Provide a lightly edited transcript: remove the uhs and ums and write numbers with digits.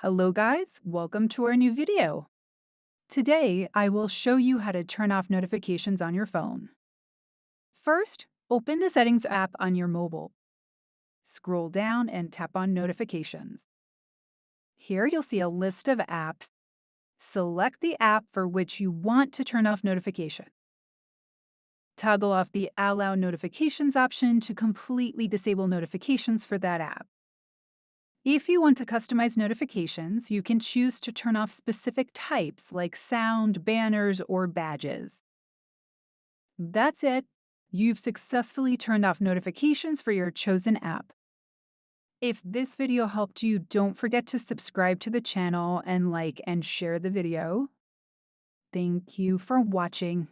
Hello guys, welcome to our new video. Today, I will show you how to turn off notifications on your phone. First, open the Settings app on your mobile. Scroll down and tap on Notifications. Here you'll see a list of apps. Select the app for which you want to turn off notification. Toggle off the Allow Notifications option to completely disable notifications for that app. If you want to customize notifications, you can choose to turn off specific types like sound, banners, or badges. That's it. You've successfully turned off notifications for your chosen app. If this video helped you, don't forget to subscribe to the channel and like and share the video. Thank you for watching.